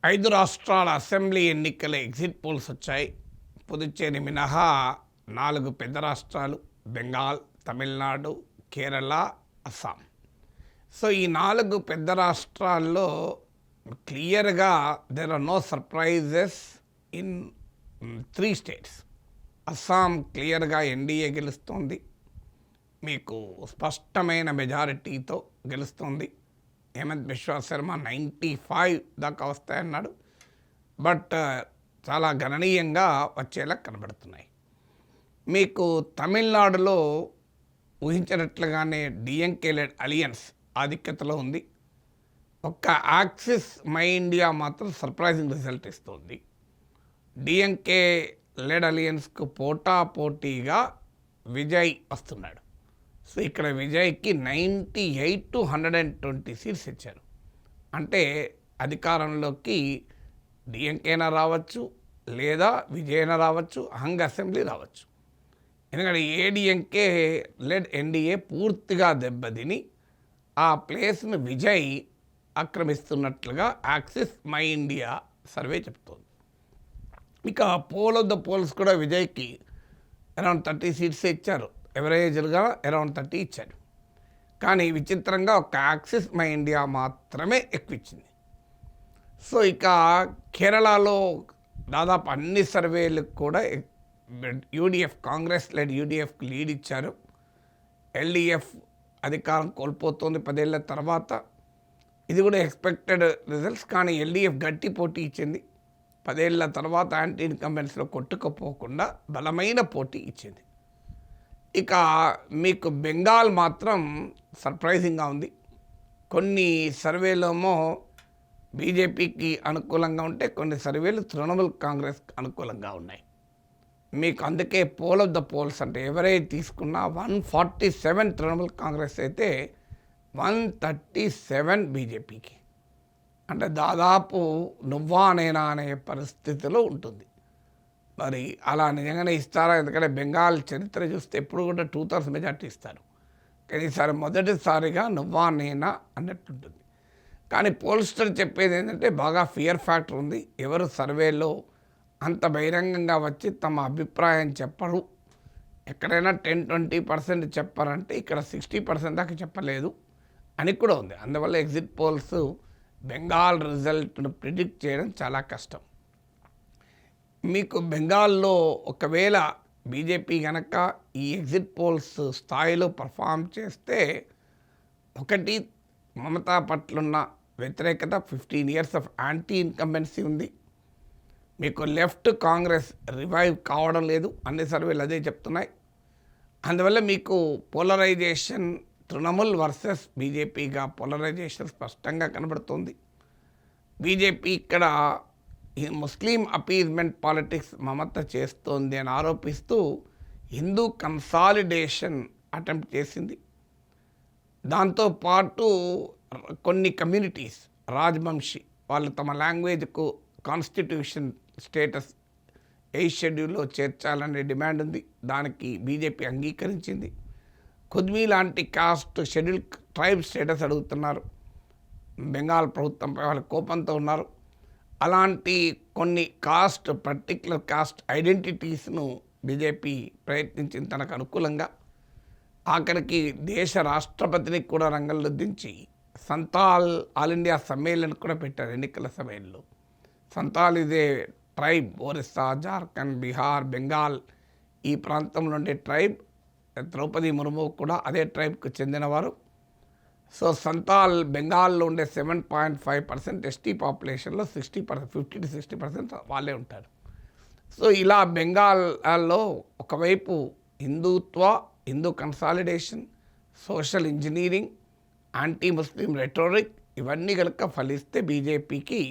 5 రాష్ట్రాల అసెంబ్లీ ఎన్నికల exit polls వచ్చాయి. పుదుచ్చేరి మినహా 4 పెద్ద రాష్ట్రాలు బెంగాల్, తమిళనాడు, కేరళ, అస్సాం. సో ఈ 4 పెద్ద రాష్ట్రాల్లో క్లియర్గా there are no surprises in 3 states. Assam క్లియర్గా ఎన్డీఏ గెలుస్తోంది, మీకు స్పష్టమైన మెజారిటీతో గెలుస్తుంది. హేమంత్ బిశ్వా శర్మ 95 దాకా వస్తాయన్నాడు, బట్ చాలా గణనీయంగా వచ్చేలా కనబడుతున్నాయి. మీకు తమిళనాడులో ఊహించినట్లుగానే డిఎంకే లెడ్ అలియన్స్ ఆధిక్యతలో ఉంది. ఒక్క యాక్సిస్ మై ఇండియా మాత్రం సర్ప్రైజింగ్ రిజల్ట్ ఇస్తుంది. డిఎంకే లెడ్ అలియన్స్కు పోటాపోటీగా విజయ్ వస్తున్నాడు. సో ఇక్కడ విజయ్కి 98 to 120 సీట్స్ ఇచ్చారు. అంటే అధికారంలోకి డిఎంకేనా రావచ్చు, లేదా విజయనా రావచ్చు, హంగ్ అసెంబ్లీ రావచ్చు. ఎందుకంటే ఏడీఎంకే లెడ్ ఎన్డీఏ పూర్తిగా దెబ్బతిని ఆ ప్లేస్ను విజయ్ ఆక్రమిస్తున్నట్లుగా యాక్సిస్ మై ఇండియా సర్వే చెప్తోంది. ఇక పోల్ ఆఫ్ ద పోల్స్ కూడా విజయ్కి అరౌండ్ 30 సీట్స్ ఇచ్చారు, ఎవరేజ్గా అరౌండ్ 30 ఇచ్చారు. కానీ విచిత్రంగా ఒక యాక్సిస్ మై ఇండియా మాత్రమే ఎక్కువ ఇచ్చింది. సో ఇక కేరళలో దాదాపు అన్ని సర్వేలకు కూడా యూడిఎఫ్, కాంగ్రెస్ లెడ్ యూడిఎఫ్కి లీడ్ ఇచ్చారు. ఎల్డిఎఫ్ అధికారం కోల్పోతుంది 10 ఏళ్ల తర్వాత. ఇది కూడా ఎక్స్పెక్టెడ్ రిజల్ట్స్. కానీ ఎల్డిఎఫ్ గట్టి పోటీ ఇచ్చింది. 10 ఏళ్ల తర్వాత యాంటీ ఇన్కంబెన్స్లో కొట్టుకుపోకుండా బలమైన పోటీ ఇచ్చింది. ఇక మీకు బెంగాల్ మాత్రం సర్ప్రైజింగ్గా ఉంది. కొన్ని సర్వేలేమో బీజేపీకి అనుకూలంగా ఉంటే, కొన్ని సర్వేలు తృణమూల్ కాంగ్రెస్కి అనుకూలంగా ఉన్నాయి. మీకు అందుకే పోల్ ఆఫ్ ద పోల్స్ అంటే ఎవరైతే తీసుకున్నా 147 తృణమూల్ కాంగ్రెస్ అయితే 137 బీజేపీకి. అంటే దాదాపు నువ్వా నేనా అనే పరిస్థితిలో ఉంటుంది. మరి అలా నిజంగానే ఇస్తారా? ఎందుకంటే బెంగాల్ చరిత్ర చూస్తే ఎప్పుడు కూడా 2/3 మెజార్టీ ఇస్తారు. కానీ ఈసారి మొదటిసారిగా నువ్వా నేనా అన్నట్టుంటుంది. కానీ పోల్స్టర్ చెప్పేది ఏంటంటే బాగా ఫియర్ ఫ్యాక్టర్ ఉంది. ఎవరు సర్వేలో అంత బహిరంగంగా వచ్చి తమ అభిప్రాయం చెప్పరు. ఎక్కడైనా 10-20% చెప్పారంటే ఇక్కడ 60% దాకా చెప్పలేదు అని కూడా ఉంది. అందువల్ల ఎగ్జిట్ పోల్స్ బెంగాల్ రిజల్ట్ను ప్రిడిక్ట్ చేయడం చాలా కష్టం. మీకు బెంగాల్లో ఒకవేళ బీజేపీ కనుక ఈ ఎగ్జిట్ పోల్స్ స్థాయిలో పర్ఫామ్ చేస్తే, ఒకటి మమతా పట్లున్న వ్యతిరేకత, 15 years ఆఫ్ యాంటీ ఇన్కంబెన్సీ ఉంది. మీకు లెఫ్ట్ కాంగ్రెస్ రివైవ్ కావడం లేదు, అన్ని సర్వేలు అదే చెప్తున్నాయి. అందువల్ల మీకు పోలరైజేషన్ తృణమూల్ వర్సెస్ బీజేపీగా పోలరైజేషన్ స్పష్టంగా కనబడుతుంది. బీజేపీ ఇక్కడ ముస్లిం అపీజ్మెంట్ పాలిటిక్స్ మమత చేస్తోంది అని ఆరోపిస్తూ హిందూ కన్సాలిడేషన్ అటెంప్ట్ చేసింది. దాంతోపాటు కొన్ని కమ్యూనిటీస్, రాజ్వంశీ వాళ్ళు తమ లాంగ్వేజ్కు కాన్స్టిట్యూషన్ స్టేటస్ 8th షెడ్యూల్లో చేర్చాలనే డిమాండ్ ఉంది. దానికి బీజేపీ అంగీకరించింది. కుద్మీ లాంటి కాస్ట్ షెడ్యూల్ ట్రైబ్ స్టేటస్ అడుగుతున్నారు. బెంగాల్ ప్రభుత్వంపై వాళ్ళ కోపంతో ఉన్నారు. అలాంటి కొన్ని పర్టిక్యులర్ కాస్ట్ ఐడెంటిటీస్ను బీజేపీ ప్రయత్నించింది తనకు అనుకూలంగా. ఆఖరికి దేశ రాష్ట్రపతిని కూడా రంగంలో దించి సంతాల్ ఆల్ ఇండియా సమ్మేళనం కూడా పెట్టారు ఎన్నికల సమయంలో. సంతాల్ ఇదే ట్రైబ్, ఒరిస్సా, జార్ఖండ్, బీహార్, బెంగాల్ ఈ ప్రాంతంలో ఉండే ట్రైబ్. ద్రౌపది ముర్ము కూడా అదే ట్రైబ్కు చెందినవారు. సో సంతాల్ బెంగాల్లో ఉండే 7.5% ఎస్టీ పాపులేషన్లో 60%, 50 to 60% వాళ్ళే ఉంటారు. సో ఇలా బెంగాల్లో ఒకవైపు Hindutva, Hindu consolidation, social engineering, anti Muslim rhetoric ఇవన్నీ కనుక ఫలిస్తే బీజేపీకి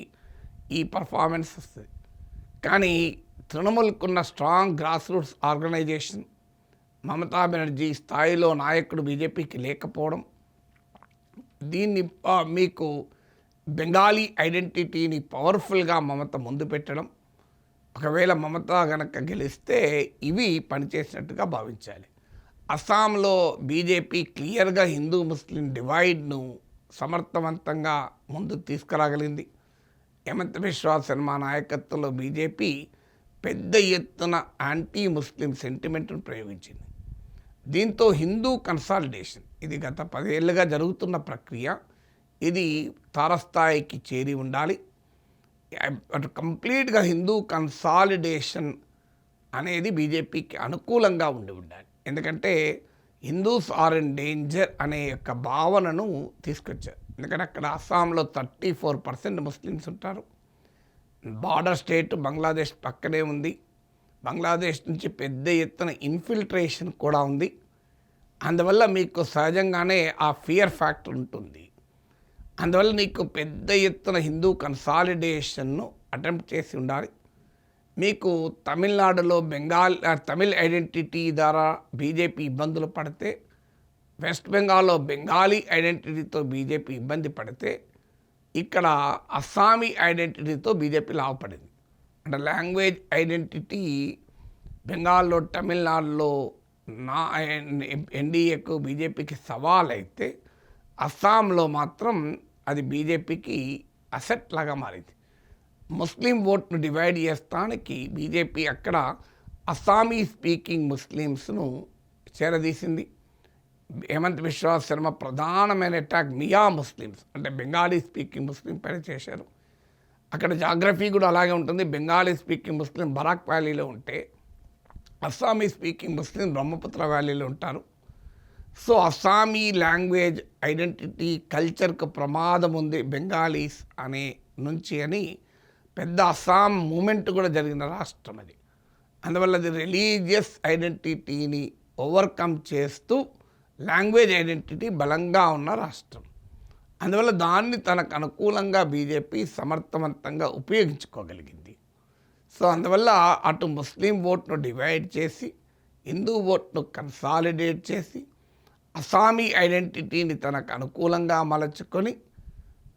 ఈ పర్ఫార్మెన్స్ వస్తుంది. కానీ తృణమూల్కున్న strong grass roots organization, Mamata Banerjee స్థాయిలో నాయకుడు బీజేపీకి లేకపోవడం, దీన్ని మీకు బెంగాలీ ఐడెంటిటీని పవర్ఫుల్గా మమత ముందు పెట్టడం, ఒకవేళ మమత గనక గెలిస్తే ఇవి పనిచేసినట్టుగా భావించాలి. అస్సాంలో బీజేపీ క్లియర్గా హిందూ ముస్లిం డివైడ్ను సమర్థవంతంగా ముందుకు తీసుకురాగలిగింది. హేమంత్ బిశ్వా శర్మ నాయకత్వంలో బీజేపీ పెద్ద ఎత్తున యాంటీ ముస్లిం సెంటిమెంట్ను ప్రయోగించింది. దీంతో హిందూ కన్సాలిడేషన్ ఇది గత 10 ఏళ్ళుగా జరుగుతున్న ప్రక్రియ. ఇది తారస్థాయికి చేరి ఉండాలి. అటు కంప్లీట్గా హిందూ కన్సాలిడేషన్ అనేది బీజేపీకి అనుకూలంగా ఉండాలి. ఎందుకంటే హిందూస్ ఆర్ ఇన్ డేంజర్ అనే యొక్క భావనను తీసుకొచ్చారు. ఎందుకంటే అక్కడ అస్సాంలో 34% ముస్లిమ్స్ ఉంటారు. బార్డర్ స్టేట్ బంగ్లాదేశ్ పక్కనే ఉంది. బంగ్లాదేశ్ నుంచి పెద్ద ఎత్తున ఇన్ఫిల్ట్రేషన్ కూడా ఉంది. అందువల్ల మీకు సహజంగానే ఆ ఫియర్ ఫ్యాక్టర్ ఉంటుంది. అందువల్ల నీకు పెద్ద ఎత్తున హిందూ కన్సాలిడేషన్ను అటెంప్ట్ చేసి ఉండాలి. మీకు తమిళనాడులో తమిళ్ ఐడెంటిటీ ద్వారా బీజేపీ ఇబ్బందులు పడితే, వెస్ట్ బెంగాల్లో బెంగాలీ ఐడెంటిటీతో బీజేపీ ఇబ్బంది పడితే, ఇక్కడ అస్సామీ ఐడెంటిటీతో బీజేపీ లాభపడింది. అంటే లాంగ్వేజ్ ఐడెంటిటీ బెంగాల్లో తమిళనాడులో ఎన్డీఏకు బీజేపీకి సవాల్ అయితే, అస్సాంలో మాత్రం అది బీజేపీకి అసెట్ లాగా మారింది. ముస్లిం ఓట్ను డివైడ్ చేస్తానికి బీజేపీ అక్కడ అస్సామీ స్పీకింగ్ ముస్లిమ్స్ను చేరదీసింది. హేమంత్ బిశ్వా శర్మ ప్రధానమైన అటాక్ మియా ముస్లిమ్స్ అంటే బెంగాలీ స్పీకింగ్ ముస్లిం పైన చేశారు. అక్కడ జాగ్రఫీ కూడా అలాగే ఉంటుంది. బెంగాలీ స్పీకింగ్ ముస్లిం బరాక్ వ్యాలీలో ఉంటే, అస్సామీ స్పీకింగ్ ముస్లిం బ్రహ్మపుత్ర వ్యాలీలో ఉంటారు. సో అస్సామీ లాంగ్వేజ్ ఐడెంటిటీ కల్చర్కు ప్రమాదం ఉంది బెంగాలీస్ అనే నుంచి అని పెద్ద అస్సాం మూమెంట్ కూడా జరిగిన రాష్ట్రం అది. అందువల్ల అది రిలీజియస్ ఐడెంటిటీని ఓవర్కమ్ చేస్తూ లాంగ్వేజ్ ఐడెంటిటీ బలంగా ఉన్న రాష్ట్రం. అందువల్ల దాన్ని తనకు అనుకూలంగా బీజేపీ సమర్థవంతంగా ఉపయోగించుకోగలిగింది. సో అందువల్ల అటు ముస్లిం ఓట్ను డివైడ్ చేసి, హిందూ ఓట్ను కన్సాలిడేట్ చేసి, అస్సామీ ఐడెంటిటీని తనకు అనుకూలంగా మలచుకొని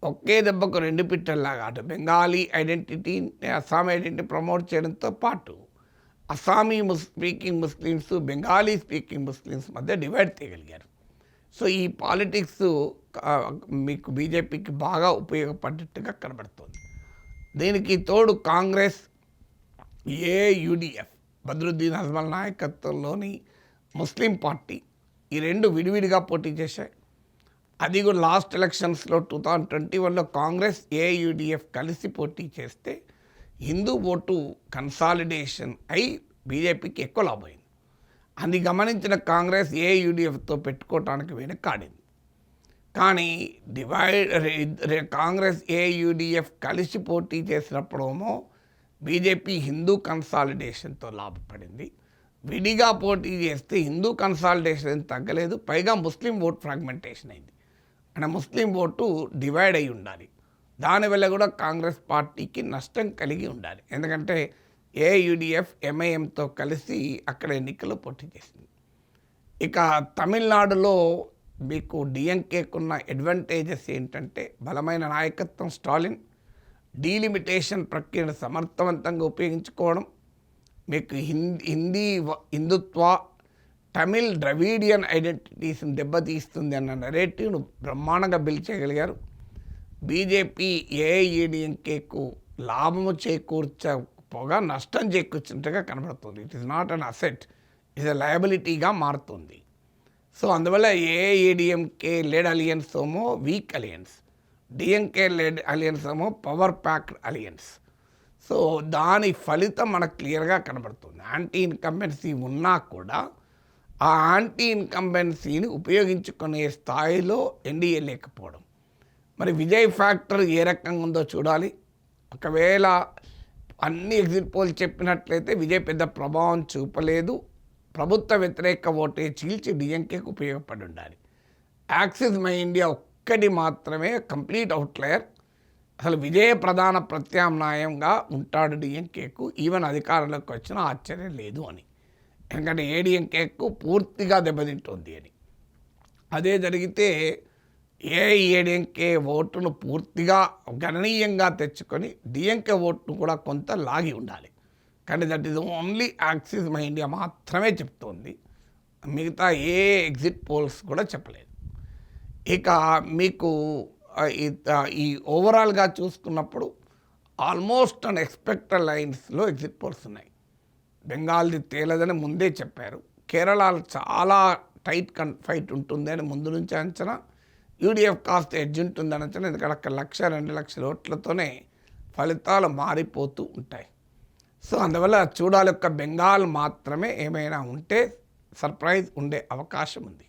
ఒకే దెబ్బకు 2 పిట్టల్లాగా అటు బెంగాలీ ఐడెంటిటీని అస్సామీ ఐడెంటిటీ ప్రమోట్ చేయడంతో పాటు Assamese speaking Muslims Bengali speaking Muslims మధ్య డివైడ్ చేయగలిగారు. సో ఈ పాలిటిక్స్ మీకు బీజేపీకి బాగా ఉపయోగపడ్డట్టుగా కనబడుతుంది. దీనికి తోడు కాంగ్రెస్ ఏయుడిఎఫ్ బద్రుద్దీన్ అజ్మల్ నాయకత్వంలోని ముస్లిం పార్టీ ఈ 2 విడివిడిగా పోటీ చేశాయి. అది కూడా లాస్ట్ ఎలక్షన్స్లో 2021లో కాంగ్రెస్ ఏయుడిఎఫ్ కలిసి పోటీ చేస్తే హిందూ ఓటు కన్సాలిడేషన్ అయి బీజేపీకి ఎక్కువ లాభమైంది. అది గమనించిన కాంగ్రెస్ ఏయుడిఎఫ్తో పెట్టుకోవటానికి వెనకాడింది. కానీ కాంగ్రెస్ ఏయుడిఎఫ్ కలిసి పోటీ చేసినప్పుడేమో బీజేపీ హిందూ కన్సాలిడేషన్తో లాభపడింది. విడిగా పోటీ చేస్తే హిందూ కన్సాలిడేషన్ తగ్గలేదు, పైగా ముస్లిం ఓట్ ఫ్రాగ్మెంటేషన్ అయింది. అంటే ముస్లిం ఓటు డివైడ్ అయి ఉండాలి. దానివల్ల కూడా కాంగ్రెస్ పార్టీకి నష్టం కలిగి ఉండాలి. ఎందుకంటే ఏయుడిఎఫ్ ఎంఐఎంతో కలిసి అక్కడ ఎన్నికల్లో పోటీ చేసింది. ఇక తమిళనాడులో మీకు డిఎంకేకున్న అడ్వాంటేజెస్ ఏంటంటే బలమైన నాయకత్వం స్టాలిన్, డీలిమిటేషన్ ప్రక్రియను సమర్థవంతంగా ఉపయోగించుకోవడం, మీకు హిందుత్వ తమిళ్ ద్రవిడియన్ ఐడెంటిటీస్ని దెబ్బతీస్తుంది అన్న నెరేటివ్ను బ్రహ్మాండంగా బిల్డ్ చేయగలిగారు. బీజేపీ ఏఐఏడిఎంకేకు లాభము చేకూర్చకపోగా నష్టం చేకూర్చినట్టుగా కనబడుతుంది. It is not an asset, it is a లయబిలిటీగా మారుతుంది. సో అందువల్ల ఏఐఏడిఎంకే లెడ్ అలియన్స్ ఏమో weak alliance, DMK led alliance ఏమో పవర్ ప్యాక్డ్ అలియన్స్. సో దాని ఫలితం మనకు క్లియర్గా కనబడుతుంది. యాంటీ ఇన్కంబెన్సీ ఉన్నా కూడా ఆ యాంటీ ఇన్కంబెన్సీని ఉపయోగించుకునే స్థాయిలో ఎన్డీఏ లేకపోవడం. మరి విజయ్ ఫ్యాక్టర్ ఏ రకంగా ఉందో చూడాలి. ఒకవేళ అన్ని ఎగ్జిట్ పోల్ చెప్పినట్లయితే విజయ్ పెద్ద ప్రభావం చూపలేదు, ప్రభుత్వ వ్యతిరేక ఓటే చీల్చి డిఎంకేకు ఉపయోగపడి ఉండాలి. యాక్సిస్ మై ఇండియా ఒక్కటి మాత్రమే కంప్లీట్ అవుట్లయర్. అసలు విజయ ప్రధాన ప్రత్యామ్నాయంగా ఉంటాడు డిఎంకేకు, ఈవెన్ అధికారంలోకి వచ్చినా ఆశ్చర్యం లేదు అని. ఎందుకంటే ఏడీఎంకేకు పూర్తిగా దెబ్బతింటుంది అని. అదే జరిగితే ఏఐఏడిఎంకే ఓటును పూర్తిగా గణనీయంగా తెచ్చుకొని డిఎంకే ఓటును కూడా కొంత లాగి ఉండాలి. కానీ that is only axis My India మాత్రమే చెప్తోంది, మిగతా ఏ ఎగ్జిట్ పోల్స్ కూడా చెప్పలేదు. ఇక మీకు ఈ ఓవరాల్గా చూసుకున్నప్పుడు ఆల్మోస్ట్ అన్ ఎక్స్పెక్టెడ్ లైన్స్లో ఎగ్జిట్ పోల్స్ ఉన్నాయి. బెంగాల్ది తేలదని ముందే చెప్పారు. కేరళలో చాలా టైట్ ఫైట్ ఉంటుంది అని ముందు నుంచి అంచనా. యూడిఎఫ్ కాస్త ఎడ్జ్ ఉంటుందని అంచనా. ఎందుకంటే అక్కడ 1-2 లక్షల ఓట్లతోనే ఫలితాలు మారిపోతూ ఉంటాయి. సో అందువల్ల చూడాలి, ఒక్క బెంగాల్ మాత్రమే ఏమైనా ఉంటే సర్ప్రైజ్ ఉండే అవకాశం ఉంది.